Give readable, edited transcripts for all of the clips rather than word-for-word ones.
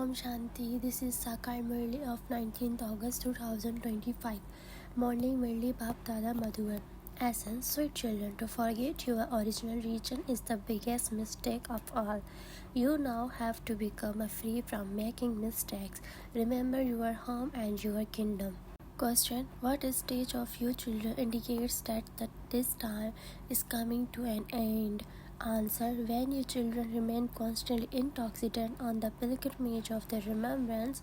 Om Shanti, this is Sakar Murli of 19th August 2025. Morning Murli Bap Dada Madhuban. Essence, sweet children, to forget your original region is the biggest mistake of all. You now have to become free from making mistakes. Remember your home and your kingdom. Question: what stage of you children indicates that this time is coming to an end? Answer: when you children remain constantly intoxicated on the pilgrimage of the remembrance,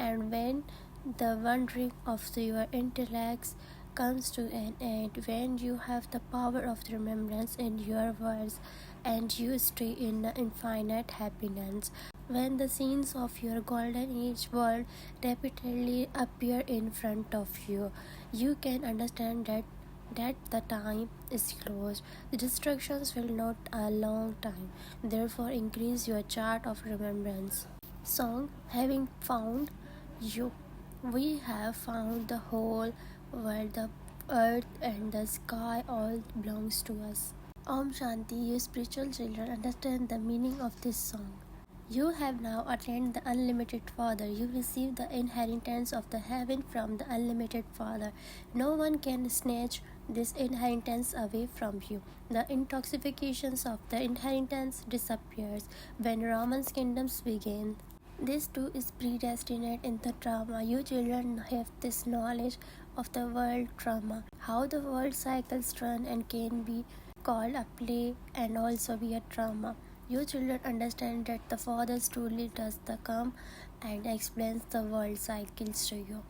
and when the wandering of your intellects comes to an end, when you have the power of the remembrance in your words, and you stay in the infinite happiness. When the scenes of your golden age world repeatedly appear in front of you, you can understand that the time is close. The distractions will not a long time. Therefore, increase your chart of remembrance. Song: having found you. We have found the whole world, the earth and the sky all belongs to us. Om Shanti, you spiritual children understand the meaning of this song. You have now attained the unlimited Father. You receive the inheritance of the heaven from the unlimited Father. No one can snatch this inheritance away from you. The intoxications of the inheritance disappears when Raman's kingdoms begin. This too is predestined in the drama. You children have this knowledge of the world drama, how the world cycles run and can be called a play and also be a drama. You children understand that the Father truly does the come and explains the world cycles to you.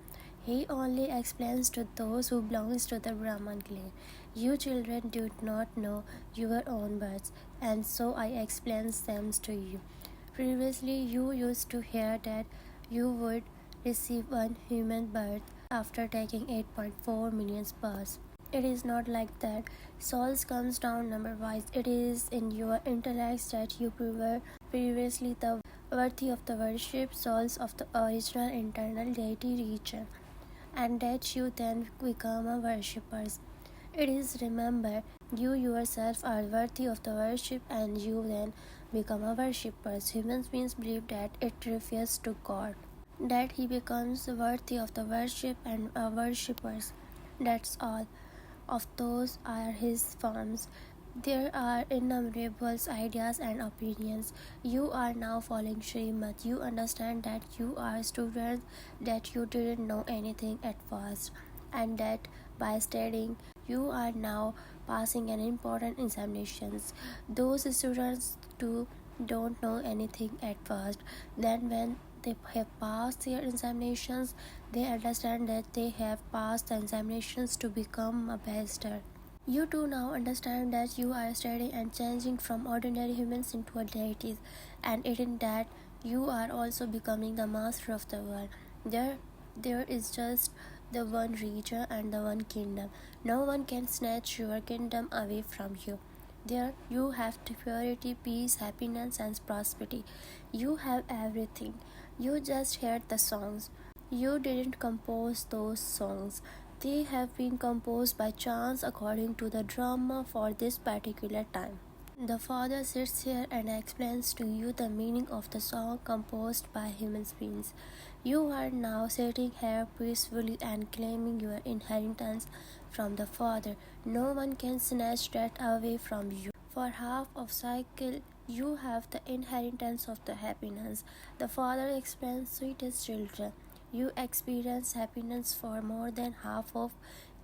He only explains to those who belongs to the Brahman clan. You children do not know your own words, and so I explain them to you. Previously, you used to hear that you would receive one human birth after taking 8.4 million births. It is not like that. Souls comes down number-wise. It is in your intellect that you were previously the worthy of the worship, souls of the original internal deity region, and that you then become a worshippers. It is remember, you yourself are worthy of the worship and you then become a worshippers. Human beings believe that it refers to God, that he becomes worthy of the worship and worshippers. That's all. Of those are his forms. There are innumerable ideas and opinions. You are now following Srimad. You understand that you are students, that you didn't know anything at first, and that by studying, you are now passing an important examinations. Those students too don't know anything at first. Then when they have passed their examinations, they understand that they have passed the examinations to become a master. You too now understand that you are studying and changing from ordinary humans into a deities, and in that you are also becoming the master of the world. There is just the one region and the one kingdom. No one can snatch your kingdom away from you. There you have purity, peace, happiness, and prosperity. You have everything. You just heard the songs. You didn't compose those songs. They have been composed by chance according to the drama for this particular time. The Father sits here and explains to you the meaning of the song composed by human beings. You are now sitting here peacefully and claiming your inheritance from the Father. No one can snatch that away from you. For half of cycle, you have the inheritance of the happiness. The Father explains, sweetest children, you experience happiness for more than half of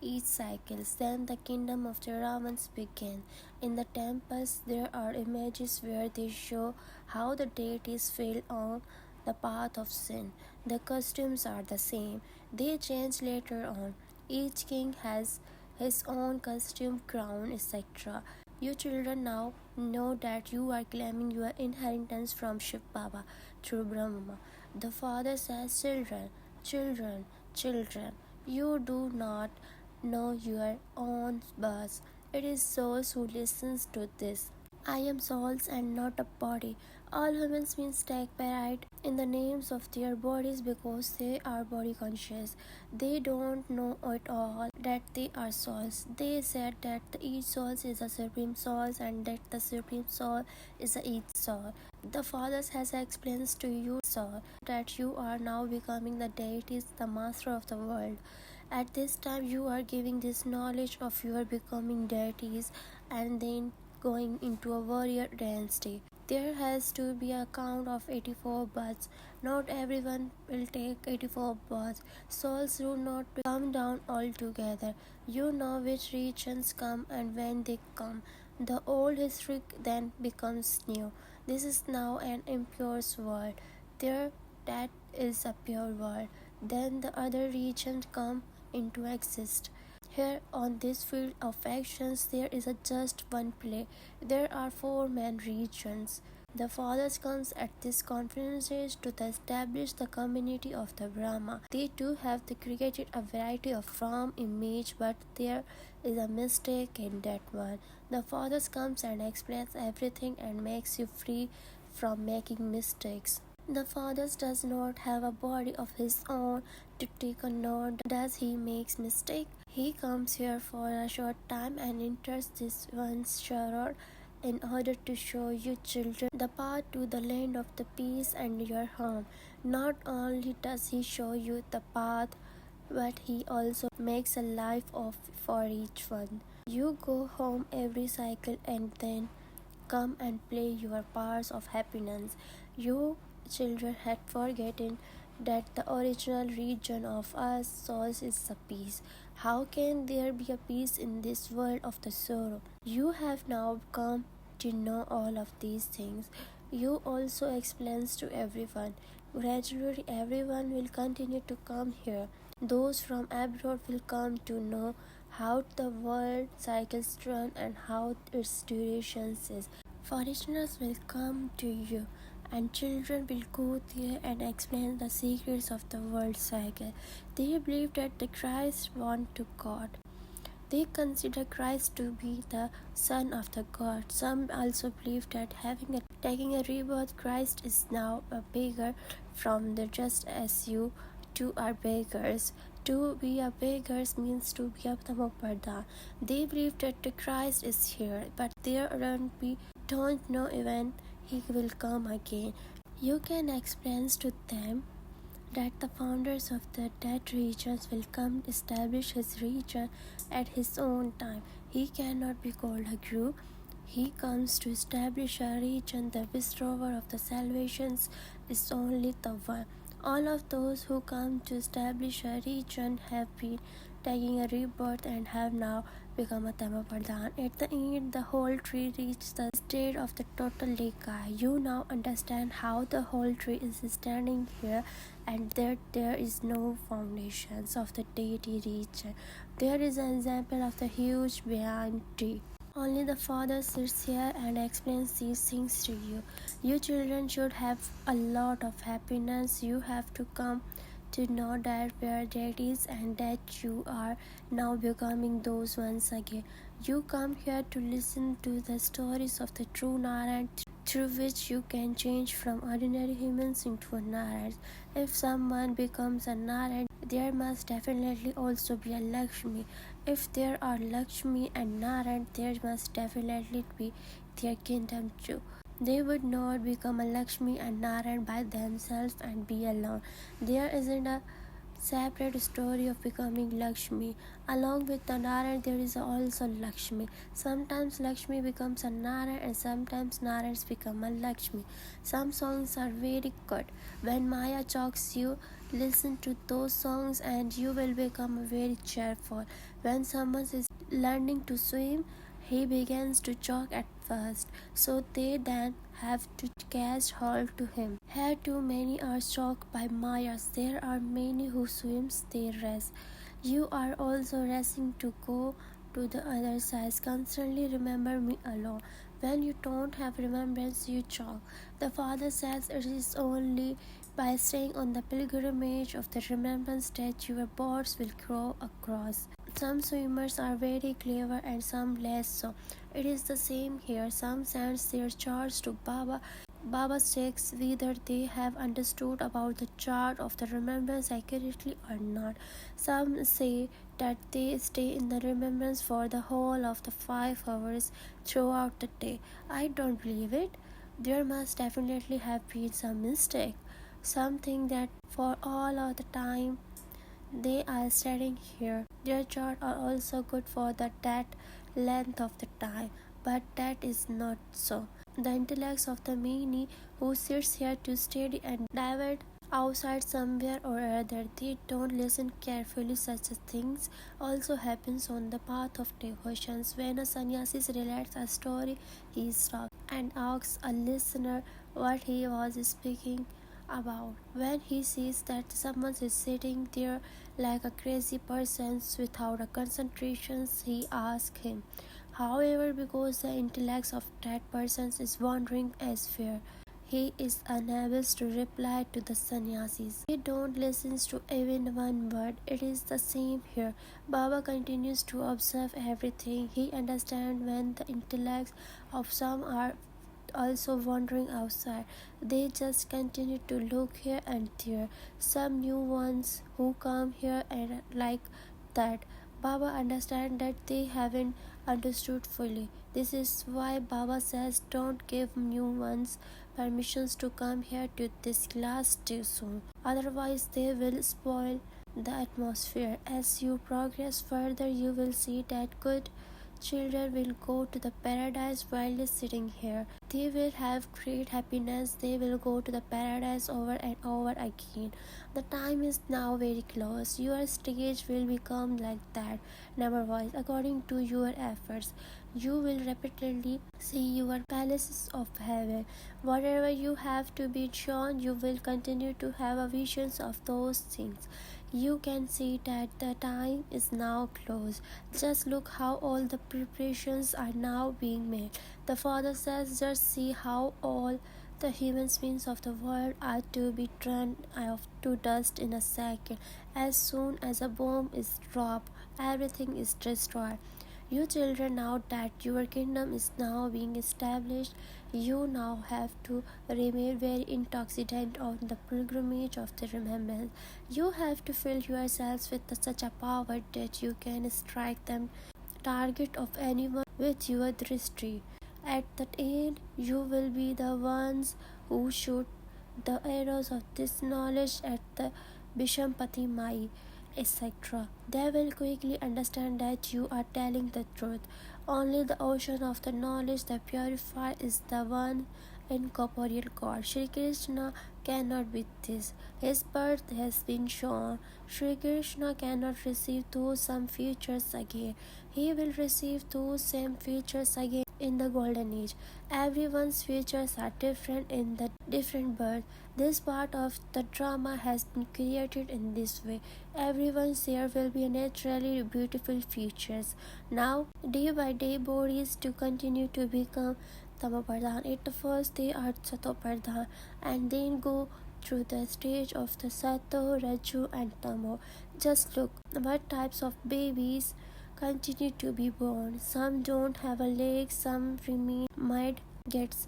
each cycle. Then the kingdom of the Ramans begin. In the temples, there are images where they show how the deities fell on the path of sin. The costumes are the same. They change later on. Each king has his own costume, crown, etc. You children now know that you are claiming your inheritance from Shivbaba through Brahma. The Father says, children, you do not know your own birth. It is souls who listens to this. I am souls and not a body. All human beings take pride in the names of their bodies because they are body conscious. They don't know at all that they are souls. They said that each soul is a supreme soul and that the supreme soul is each soul. The Father has explained to you soul, that you are now becoming the deities, the master of the world. At this time, you are giving this knowledge of your becoming deities and then going into a warrior dynasty. There has to be a count of 84 births. Not everyone will take 84 births. Souls do not come down all together. You know which regions come and when they come. The old history then becomes new. This is now an impure world. There, that is a pure world. Then the other regions come into exist. Here on this field of actions there is a just one play. There are four main regions. The fathers comes at this conferences to establish the community of the Brahma. They too have created a variety of form, image, but there is a mistake in that one. The fathers comes and explains everything and makes you free from making mistakes. The father does not have a body of his own to take a note. Does he makes mistake? He comes here for a short time and enters this one's shroud in order to show you children the path to the land of the peace and your home. Not only does he show you the path, but he also makes a life of for each one. You go home every cycle and then come and play your parts of happiness. You children had forgotten that the original region of us souls is the peace. How can there be a peace in this world of the sorrow? You have now come to know all of these things. You also explains to everyone. Gradually everyone will continue to come here. Those from abroad will come to know how the world cycles run and how its duration is. Foreigners will come to you and children will go there and explain the secrets of the world cycle. They believe that the Christ went to God. They consider Christ to be the son of the God. Some also believe that taking a rebirth, Christ is now a beggar from the just as you two are beggars. To be a beggar means to be a brahmakumari. They believe that the Christ is here, but they don't know even he will come again. You can explain to them that the founders of the dead regions will come establish his region at his own time. He cannot be called a guru. He comes to establish a region. The bestower of the salvations is only the one. All of those who come to establish a region have been taking a rebirth and have now become a Dhammapadhan. At the end, the whole tree reaches the state of the total decay. You now understand how the whole tree is standing here and that there is no foundations of the deity region. There is an example of the huge banyan tree. Only the Father sits here and explains these things to you. You children should have a lot of happiness. You have to come to know that where that is and that you are now becoming those once again. You come here to listen to the stories of the true Narayan through which you can change from ordinary humans into a Narayan. If someone becomes a Narayan, there must definitely also be a Lakshmi. If there are Lakshmi and Narayan, there must definitely be their kingdom too. They would not become a Lakshmi and Narayan by themselves and be alone. There isn't a separate story of becoming Lakshmi. Along with the Narayan, there is also Lakshmi. Sometimes Lakshmi becomes a Narayan and sometimes Narayans become a Lakshmi. Some songs are very good. When Maya chokes you, listen to those songs and you will become very cheerful. When someone is learning to swim, he begins to choke at first, so they then have to catch hold to him. Here too many are choked by Mayas. There are many who swims, they rest. You are also resting to go to the other side. Constantly remember me alone. When you don't have remembrance, you choke. The Father says it is only by staying on the pilgrimage of the remembrance that your boards will grow across. Some swimmers are very clever and some less so. It is the same here. Some send their charge to Baba. Baba checks whether they have understood about the chart of the remembrance accurately or not. Some say that they stay in the remembrance for the whole of the 5 hours throughout the day. I don't believe it. There must definitely have been some mistake. something that for all of the time they are studying here. Their charts are also good for that length of the time, but that is not so. The intellects of the many who sits here to study and divert outside somewhere or other, they don't listen carefully. Such things also happens on the path of devotions. When a sannyasi relates a story, he stops and asks a listener what he was speaking about. When he sees that someone is sitting there like a crazy person without a concentration, he asks him. However, because the intellect of that person is wandering elsewhere, he is unable to reply to the sannyasis. He don't listen to even one word. It is the same here. Baba continues to observe everything. He understands when the intellects of some are also wandering outside. They just continue to look here and there. Some new ones who come here and like that. Baba understands that they haven't understood fully. This is why Baba says don't give new ones permissions to come here to this class too soon. Otherwise they will spoil the atmosphere. As you progress further, you will see that good children will go to the paradise while sitting here. They will have great happiness. They will go to the paradise over and over again. The time is now very close. Your stage will become like that, never wise, according to your efforts. You will repeatedly see your palaces of heaven. Whatever you have to be shown, you will continue to have a visions of those things. You can see that the time is now close. Just look how all the preparations are now being made. The Father says, just see how all the human beings of the world are to be turned off to dust in a second. As soon as a bomb is dropped, everything is destroyed. You children, now that your kingdom is now being established, you now have to remain very intoxicated on the pilgrimage of the remembrance. You have to fill yourselves with such a power that you can strike the target of anyone with your drishti. At the end, you will be the ones who shoot the arrows of this knowledge at the Bishampati Mai, etc. They will quickly understand that you are telling the truth. Only the ocean of the knowledge that purifies is the one incorporeal God. Shri Krishna cannot be this. His birth has been shown. Shri Krishna cannot receive those same features again. He will receive those same features again in the golden age. Everyone's features are different in the different birth. This part of the drama has been created in this way. Everyone's there will be naturally beautiful features. Now, day by day, bodies to continue to become Tamopardhan. At the first, they are Satopardhan and then go through the stage of the Sato, Raju, and Tamo. Just look what types of babies continue to be born. Some don't have a leg, some remain might gets.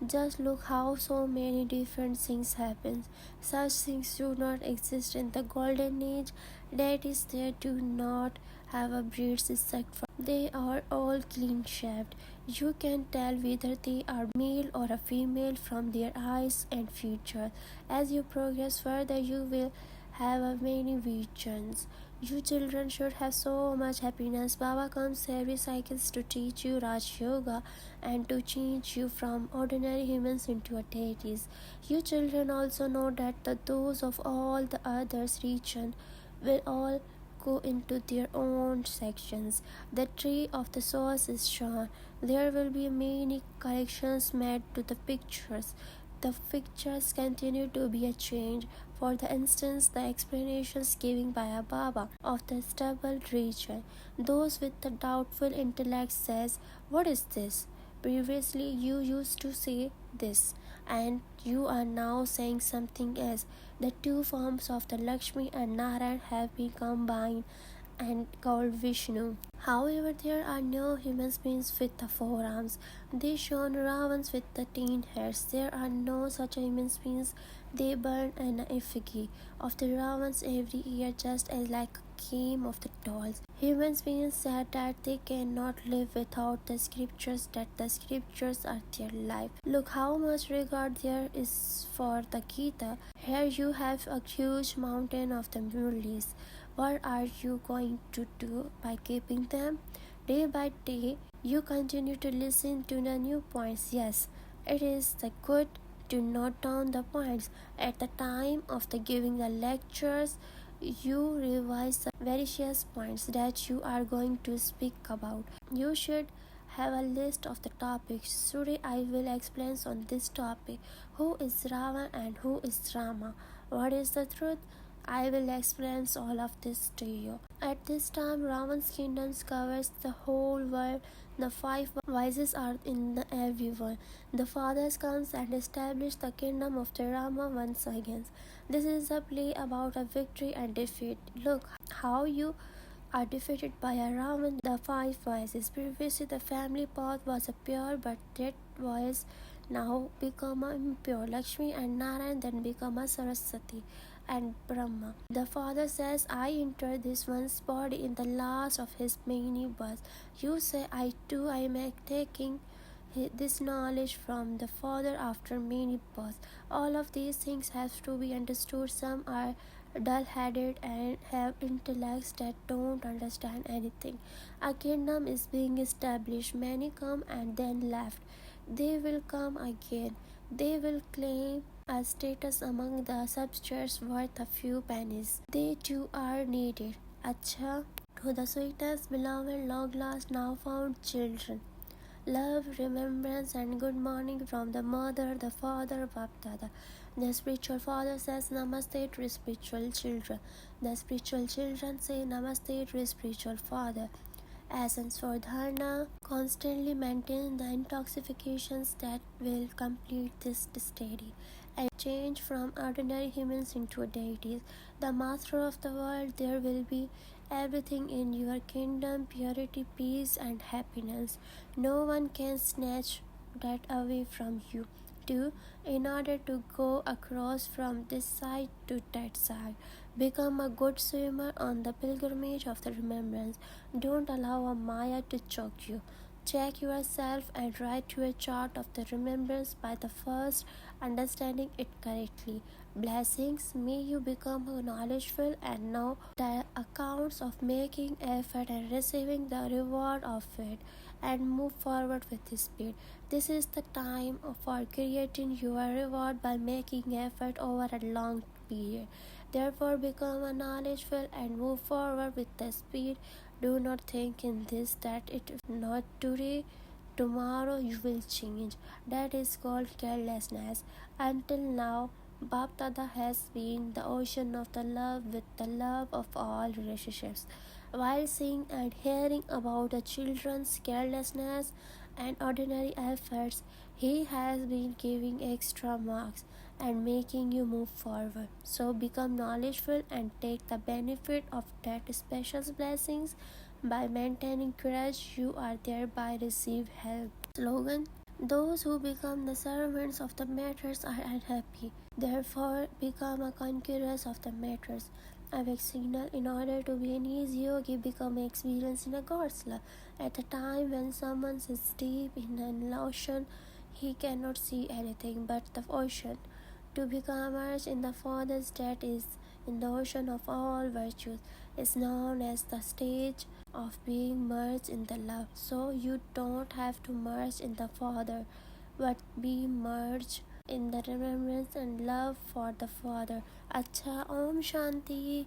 Just look how so many different things happen. Such things do not exist in the golden age. That is, they do not have a breeds etc. They are all clean shaved. You can tell whether they are male or a female from their eyes and features. As you progress further, you will have many visions. You children should have so much happiness. Baba comes every cycles to teach you Raj Yoga and to change you from ordinary humans into deities. You children also know that those of all the others region will all go into their own sections. The tree of the source is shown. There will be many corrections made to the pictures. The pictures continue to be a change. For the instance, the explanations given by a Baba of the stubble region. Those with the doubtful intellect says, "What is this? Previously you used to say this, and you are now saying something else." The two forms of the Lakshmi and Narayan have been combined and called Vishnu. However, there are no human beings with the four arms. They shown Ravans with the 10 heads. There are no such human beings They burn an effigy of the Ravans every year just as like a game of the dolls. Humans beings said that they cannot live without the scriptures, that the scriptures are their life. Look how much regard there is for the Gita. Here you have a huge mountain of the Murlis. What are you going to do by keeping them? Day by day, you continue to listen to the new points. Yes, it is the good to note down the points. At the time of the giving the lectures, you revise the various points that you are going to speak about. You should have a list of the topics. Today I will explain on this topic. Who is Rava and who is Rama? What is the truth? I will explain all of this to you. At this time, Ravan's kingdom covers the whole world. The five vices are in everyone. The father comes and establishes the kingdom of the Rama once again. This is a play about a victory and defeat. Look how you are defeated by a Ravan. The five vices. Previously, the family path was a pure, but that was now become a impure. Lakshmi and Narayan then become a Saraswati and Brahma. The father says, I entered this one's body in the last of his many births. You say, I too am taking this knowledge from the father after many births. All of these things have to be understood. Some are dull-headed and have intellects that don't understand anything. A kingdom is being established. Many come and then left. They will come again. They will claim a status among the subjects worth a few pennies. They too are needed. Acha, to the sweetest, beloved, long lost, now found children. Love, remembrance, and good morning from the mother, the father, Bapdada. The spiritual father says Namaste to spiritual children. The spiritual children say Namaste to spiritual father. Essence for dharana, constantly maintain the intoxications that will complete this study and change from ordinary humans into deities. The master of the world, there will be everything in your kingdom, purity, peace, and happiness. No one can snatch that away from you. 2. In order to go across from this side to that side, become a good swimmer on the pilgrimage of the remembrance. Don't allow a Maya to choke you. Check yourself and write your chart of the remembrance by the first understanding it correctly. Blessings, may you become knowledgeful and know the accounts of making effort and receiving the reward of it, and move forward with speed. This is the time for creating your reward by making effort over a long period. Therefore, become a knowledgeful and move forward with the speed. Do not think in this that it is not today, tomorrow you will change. That is called carelessness. Until now, Bapdada has been the ocean of the love with the love of all relationships. While seeing and hearing about the children's carelessness and ordinary efforts, he has been giving extra marks and making you move forward. So become knowledgeful and take the benefit of that special blessings. By maintaining courage, you are thereby receive help. Slogan: those who become the servants of the matters are unhappy. Therefore, become a conquerors of the matters. A big signal: in order to be an easy yogi, become experienced in a God's love. At the time when someone is deep in an ocean, he cannot see anything but the ocean. To become immersed in the Father's, that is, in the ocean of all virtues, is known as the stage of being merged in the love. So you don't have to merge in the Father, but be merged in the remembrance and love for the Father. Acha, Om Shanti.